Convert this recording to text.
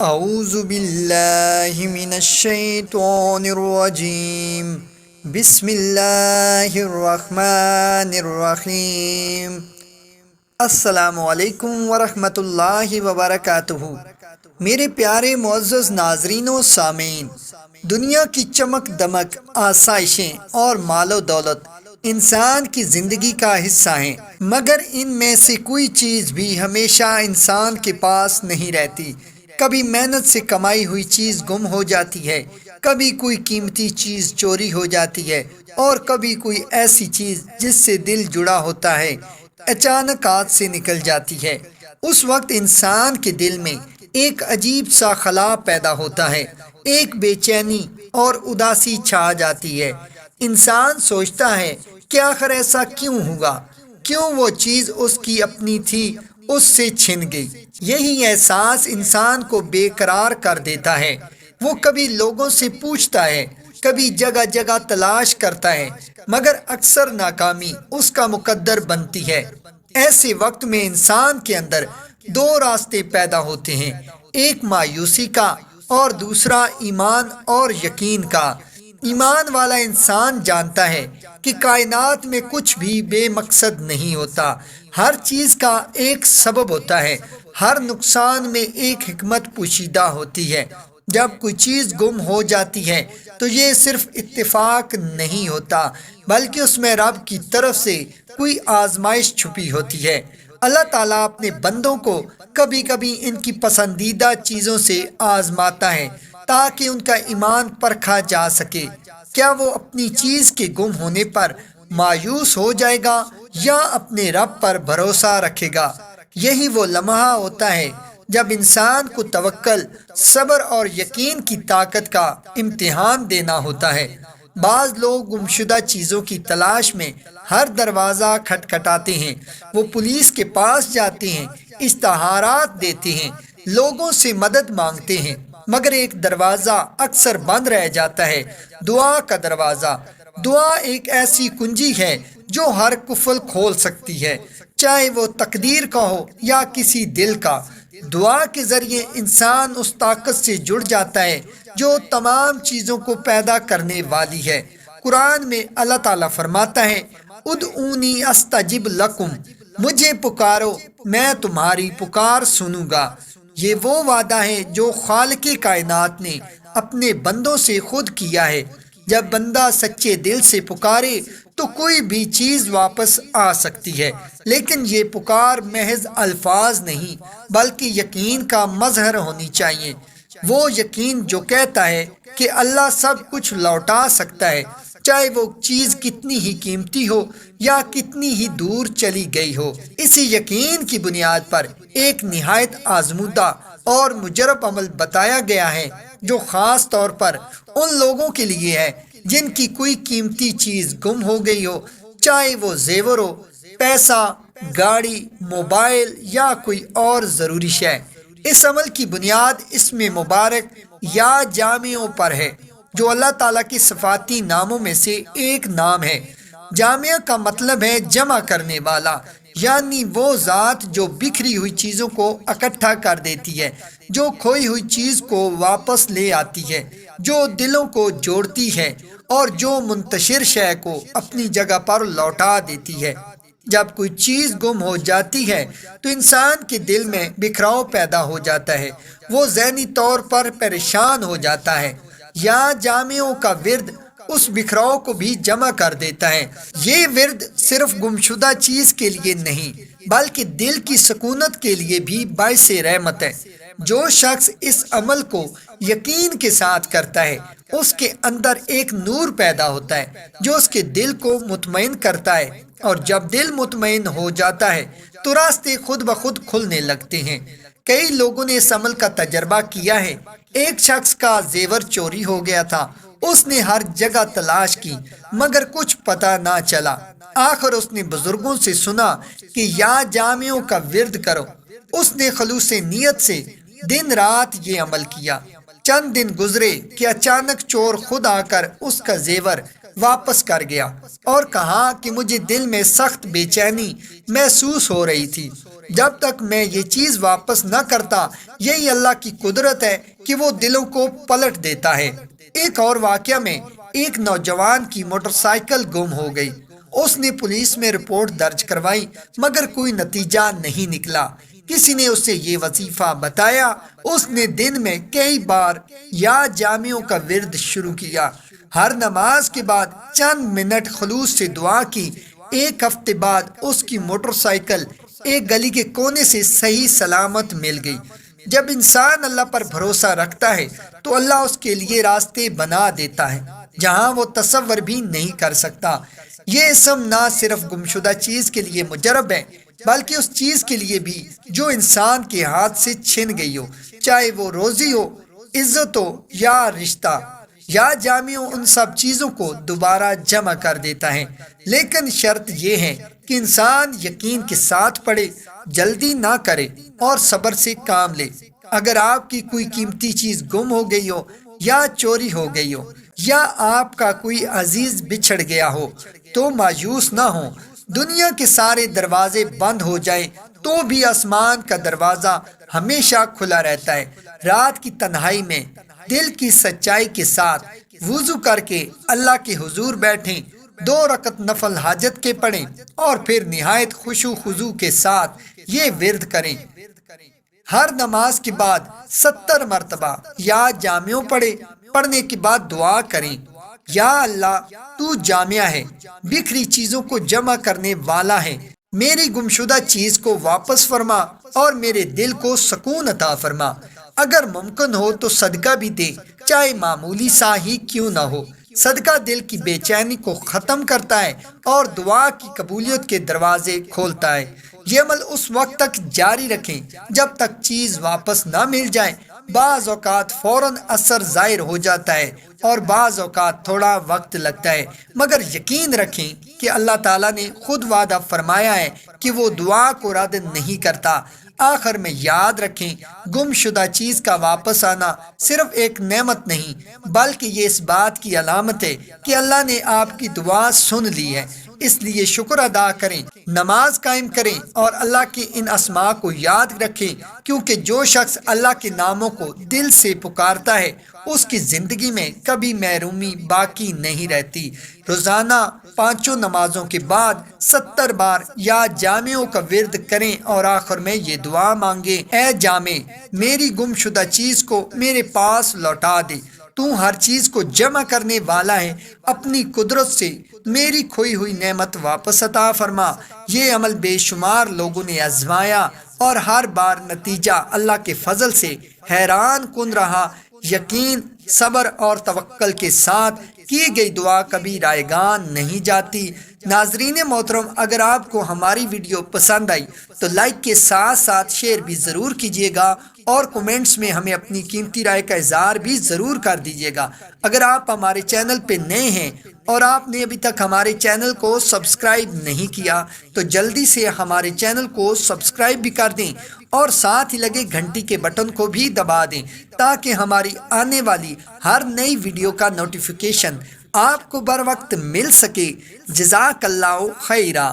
اعوذ باللہ من الشیطان الرجیم بسم اللہ الرحمن الرحیم۔ السلام علیکم ورحمۃ اللہ وبرکاتہ۔ میرے پیارے معزز ناظرین و سامعین، دنیا کی چمک دمک، آسائشیں اور مال و دولت انسان کی زندگی کا حصہ ہیں، مگر ان میں سے کوئی چیز بھی ہمیشہ انسان کے پاس نہیں رہتی۔ کبھی محنت سے کمائی ہوئی چیز گم ہو جاتی ہے، کبھی کوئی قیمتی چیز چوری ہو جاتی ہے، اور کبھی کوئی ایسی چیز جس سے دل جڑا ہوتا ہے اچانک ہاتھ سے نکل جاتی ہے۔ اس وقت انسان کے دل میں ایک عجیب سا خلا پیدا ہوتا ہے، ایک بے چینی اور اداسی چھا جاتی ہے۔ انسان سوچتا ہے کہ آخر ایسا کیوں ہوا، کیوں وہ چیز اس کی اپنی تھی اس سے چھن گئی۔ یہی احساس انسان کو بے قرار کر دیتا ہے۔ وہ کبھی لوگوں سے پوچھتا ہے، کبھی جگہ جگہ تلاش کرتا ہے، مگر اکثر ناکامی اس کا مقدر بنتی ہے۔ ایسے وقت میں انسان کے اندر دو راستے پیدا ہوتے ہیں، ایک مایوسی کا اور دوسرا ایمان اور یقین کا۔ ایمان والا انسان جانتا ہے کہ کائنات میں کچھ بھی بے مقصد نہیں ہوتا، ہر چیز کا ایک سبب ہوتا ہے، ہر نقصان میں ایک حکمت پوشیدہ ہوتی ہے۔ جب کوئی چیز گم ہو جاتی ہے تو یہ صرف اتفاق نہیں ہوتا، بلکہ اس میں رب کی طرف سے کوئی آزمائش چھپی ہوتی ہے۔ اللہ تعالیٰ اپنے بندوں کو کبھی کبھی ان کی پسندیدہ چیزوں سے آزماتا ہے تاکہ ان کا ایمان پرکھا جا سکے۔ کیا وہ اپنی چیز کے گم ہونے پر مایوس ہو جائے گا یا اپنے رب پر بھروسہ رکھے گا؟ یہی وہ لمحہ ہوتا ہے جب انسان کو توکل، صبر اور یقین کی طاقت کا امتحان دینا ہوتا ہے۔ بعض لوگ گمشدہ چیزوں کی تلاش میں ہر دروازہ کھٹکھٹاتے ہیں، وہ پولیس کے پاس جاتے ہیں، اشتہارات دیتے ہیں، لوگوں سے مدد مانگتے ہیں، مگر ایک دروازہ اکثر بند رہ جاتا ہے، دعا کا دروازہ۔ دعا ایک ایسی کنجی ہے جو ہر قفل کھول سکتی ہے، چاہے وہ تقدیر کا ہو یا کسی دل کا۔ دعا کے ذریعے انسان اس طاقت سے جڑ جاتا ہے جو تمام چیزوں کو پیدا کرنے والی ہے۔ قرآن میں اللہ تعالیٰ فرماتا ہے، ادعونی استجب لکم، مجھے پکارو میں تمہاری پکار سنوں گا۔ یہ وہ وعدہ ہے جو خالق کائنات نے اپنے بندوں سے خود کیا ہے۔ جب بندہ سچے دل سے پکارے تو کوئی بھی چیز واپس آ سکتی ہے، لیکن یہ پکار محض الفاظ نہیں بلکہ یقین کا مظہر ہونی چاہیے۔ وہ یقین جو کہتا ہے کہ اللہ سب کچھ لوٹا سکتا ہے، چاہے وہ چیز کتنی ہی قیمتی ہو یا کتنی ہی دور چلی گئی ہو۔ اسی یقین کی بنیاد پر ایک نہایت آزمودہ اور مجرب عمل بتایا گیا ہے جو خاص طور پر ان لوگوں کے لیے ہے جن کی کوئی قیمتی چیز گم ہو گئی ہو، چاہے وہ زیور ہو، پیسہ، گاڑی، موبائل یا کوئی اور ضروری شے۔ اس عمل کی بنیاد اسم مبارک یا جامعوں پر ہے جو اللہ تعالیٰ کے صفاتی ناموں میں سے ایک نام ہے۔ جامعہ کا مطلب ہے جمع کرنے والا، یعنی وہ ذات جو بکھری ہوئی چیزوں کو اکٹھا کر دیتی ہے، جو کھوئی ہوئی چیز کو واپس لے آتی ہے، جو دلوں کو جوڑتی ہے اور جو منتشر شے کو اپنی جگہ پر لوٹا دیتی ہے۔ جب کوئی چیز گم ہو جاتی ہے تو انسان کے دل میں بکھراؤ پیدا ہو جاتا ہے، وہ ذہنی طور پر پریشان ہو جاتا ہے۔ یا جامعوں کا ورد اس بکھراؤ کو بھی جمع کر دیتا ہے۔ یہ ورد صرف گمشدہ چیز کے لیے نہیں بلکہ دل کی سکونت کے لیے بھی باعث رحمت ہے۔ جو شخص اس عمل کو یقین کے ساتھ کرتا ہے اس کے اندر ایک نور پیدا ہوتا ہے جو اس کے دل کو مطمئن کرتا ہے، اور جب دل مطمئن ہو جاتا ہے تو راستے خود بخود کھلنے لگتے ہیں۔ کئی لوگوں نے اس عمل کا تجربہ کیا ہے۔ ایک شخص کا زیور چوری ہو گیا تھا، اس نے ہر جگہ تلاش کی مگر کچھ پتہ نہ چلا۔ آخر اس نے بزرگوں سے سنا کہ یا جامعوں کا ورد کرو۔ اس نے خلوص نیت سے دن رات یہ عمل کیا۔ چند دن گزرے کہ اچانک چور خود آ کر اس کا زیور واپس کر گیا اور کہا کہ مجھے دل میں سخت بے چینی محسوس ہو رہی تھی، جب تک میں یہ چیز واپس نہ کرتا۔ یہی اللہ کی قدرت ہے کہ وہ دلوں کو پلٹ دیتا ہے۔ ایک اور واقعہ میں ایک نوجوان کی موٹر سائیکل گم ہو گئی۔ اس نے پولیس میں رپورٹ درج کروائی مگر کوئی نتیجہ نہیں نکلا۔ کسی نے اسے یہ وظیفہ بتایا۔ اس نے دن میں کئی بار یا جامعوں کا ورد شروع کیا۔ ہر نماز کے بعد چند منٹ خلوص سے دعا کی۔ ایک ہفتے بعد اس کی موٹر سائیکل ایک گلی کے کونے سے صحیح سلامت مل گئی۔ جب انسان اللہ پر بھروسہ رکھتا ہے تو اللہ اس کے لیے راستے بنا دیتا ہے جہاں وہ تصور بھی نہیں کر سکتا۔ یہ اسم نہ صرف گمشدہ چیز کے لیے مجرب ہے بلکہ اس چیز کے لیے بھی جو انسان کے ہاتھ سے چھن گئی ہو، چاہے وہ روزی ہو، عزت ہو یا رشتہ۔ یا جامع ان سب چیزوں کو دوبارہ جمع کر دیتا ہے، لیکن شرط یہ ہے کہ انسان یقین کے ساتھ پڑھے، جلدی نہ کرے اور صبر سے کام لے۔ اگر آپ کی کوئی قیمتی چیز گم ہو گئی ہو یا چوری ہو گئی ہو یا آپ کا کوئی عزیز بچھڑ گیا ہو تو مایوس نہ ہو۔ دنیا کے سارے دروازے بند ہو جائیں تو بھی آسمان کا دروازہ ہمیشہ کھلا رہتا ہے۔ رات کی تنہائی میں دل کی سچائی کے ساتھ وضو کر کے اللہ کے حضور بیٹھیں، 2 رکعت نفل حاجت کے پڑھیں اور پھر نہایت خشوع خضوع کے ساتھ یہ ورد کریں۔ ہر نماز کے بعد 70 مرتبہ یا جامعوں پڑھنے کے بعد دعا کریں، یا اللہ تو جامع ہے، بکھری چیزوں کو جمع کرنے والا ہے، میری گمشدہ چیز کو واپس فرما اور میرے دل کو سکون عطا فرما۔ اگر ممکن ہو تو صدقہ بھی دے، چاہے معمولی سا ہی کیوں نہ ہو۔ صدقہ دل کی بے چینی کو ختم کرتا ہے اور دعا کی قبولیت کے دروازے کھولتا ہے۔ یہ عمل اس وقت تک جاری رکھیں جب تک چیز واپس نہ مل جائے۔ بعض اوقات فوراً اثر ظاہر ہو جاتا ہے اور بعض اوقات تھوڑا وقت لگتا ہے، مگر یقین رکھیں کہ اللہ تعالیٰ نے خود وعدہ فرمایا ہے کہ وہ دعا کو رد نہیں کرتا۔ آخر میں یاد رکھیں، گم شدہ چیز کا واپس آنا صرف ایک نعمت نہیں بلکہ یہ اس بات کی علامت ہے کہ اللہ نے آپ کی دعا سن لی ہے۔ اس لیے شکر ادا کریں، نماز قائم کریں اور اللہ کے ان اسماء کو یاد رکھیں، کیونکہ جو شخص اللہ کے ناموں کو دل سے پکارتا ہے اس کی زندگی میں کبھی محرومی باقی نہیں رہتی۔ روزانہ 5 نمازوں کے بعد 70 بار یا جامعوں کا ورد کریں اور آخر میں یہ دعا مانگیں، اے جامع، میری گم شدہ چیز کو میرے پاس لوٹا دے، تو ہر چیز کو جمع کرنے والا ہے، اپنی قدرت سے میری کھوئی ہوئی نعمت واپس عطا فرما۔ یہ عمل بے شمار لوگوں نے آزمایا اور ہر بار نتیجہ اللہ کے فضل سے حیران کن رہا۔ یقین، صبر اور توکل کے ساتھ کی گئی دعا کبھی رائگان نہیں جاتی۔ ناظرین محترم، اگر آپ کو ہماری ویڈیو پسند آئی تو لائک کے ساتھ ساتھ شیئر بھی ضرور کیجیے گا اور کومنٹس میں ہمیں اپنی قیمتی رائے کا اظہار بھی ضرور کر دیجیے گا۔ اگر آپ ہمارے چینل پہ نئے ہیں اور آپ نے ابھی تک ہمارے چینل کو سبسکرائب نہیں کیا تو جلدی سے ہمارے چینل کو سبسکرائب بھی کر دیں اور ساتھ ہی لگے گھنٹی کے بٹن کو بھی دبا دیں تاکہ ہماری آنے والی ہر نئی ویڈیو کا نوٹیفیکیشن آپ کو بر وقت مل سکے۔ جزاک اللہ خیرہ۔